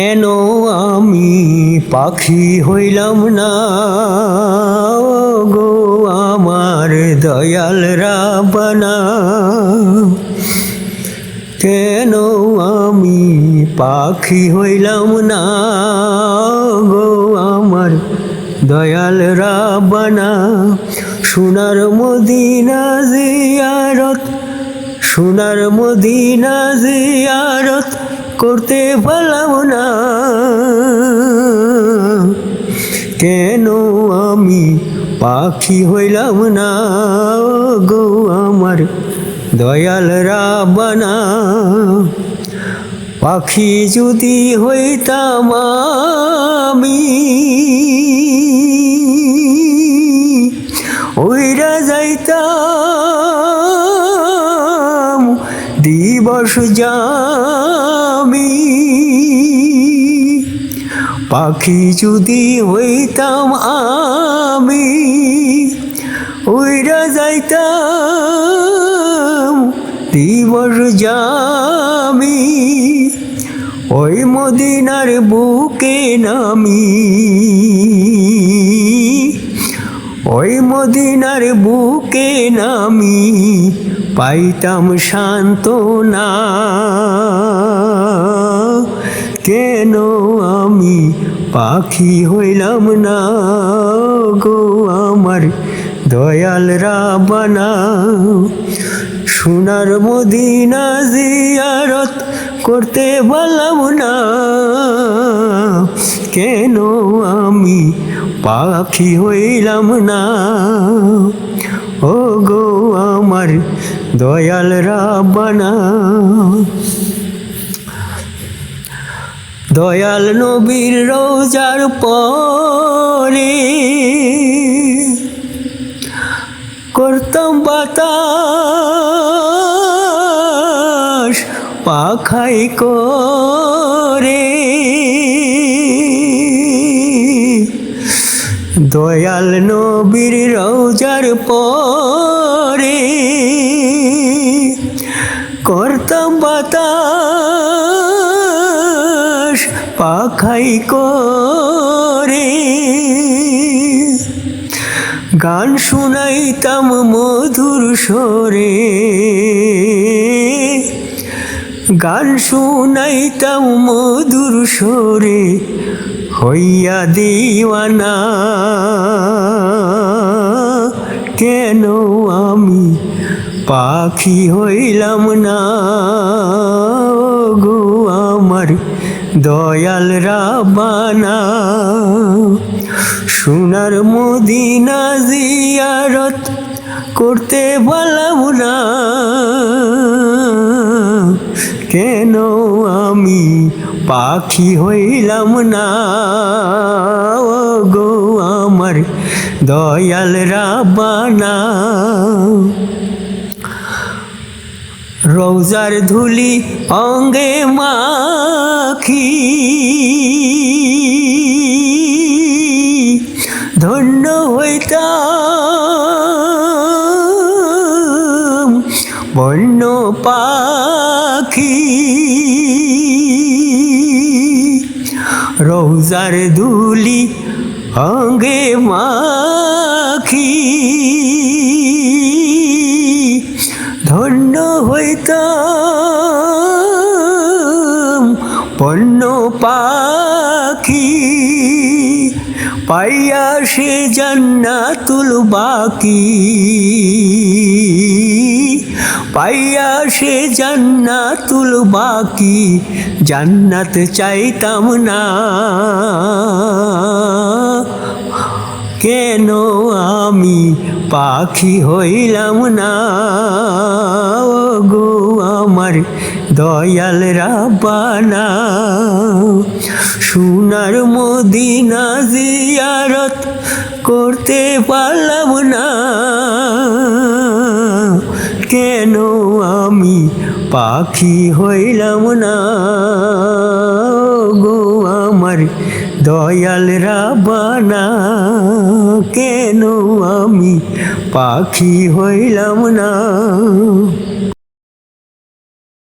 কেন আমি পাখি হইলাম না গো আমার দয়াল রাব্বানা। কেন আমি পাখি হইলাম না গো আমার দয়াল রাব্বানা। সোনার মদিনা জিয়ারত, সোনার মদিনা জিয়ারত করতে পারলাম না। কেন আমি পাখি হইলাম না গো আমার দয়াল রাব্বানা। পাখি যদি হইতাম আমি উইরা যাইতাম দিবস জামি। পাখি যদি হইতাম আমি উইরা যাইতাম দিবস জামি। ওই মদিনার বুকে নামি, ওই মদিনার বুকে নামি পাইতাম সান্ত্বনা। কেন আমি পাখি হইলাম না গো আমার দয়াল রাব্বানা। সোনার মদিনা জিয়ারত করতে পারলাম না। কেন আমি পাখি হইলাম না ও গো আমার দয়াল রাব্বানা। দয়াল নবীর রোজার পরে করতাম বাতাস পাখাই করে। দয়াল নবীর রোজার পরে করতাম বাতাস পাখাই করে। গান শুনাইতাম মধুর স্বরে, গান শুনাইতাম মধুর স্বরে হইয়া দিওয়ানা। কেন আমি পাখি হইলাম না গো আমার দয়াল রাব্বানা। সোনার মদিনা জিয়ারত করতে পারলাম না। কেন আমি পাখি হইলাম না গো আমার দয়াল রাব্বানা। রোজার ধুলি অঙ্গে মাখি ধন্য হইতাম বন্য পাখি। রোজার ধুলি অঙ্গে মাখি ধন্য হইতাম বন্য পাখি। পাইয়া সে জান্নাতুল বাকি, পাইয়া সে জান্নাতুল বাকি জান্নাত চাইতাম না। কেন আমি পাখি হইলাম না গো আমার দয়াল রাব্বানা। সোনার মদিনা জিয়ারত করতে পারলাম না। কেন আমি পাখি হইলাম না গো আমার দয়াল রাব্বানা। কেন আমি পাখি হইলাম না।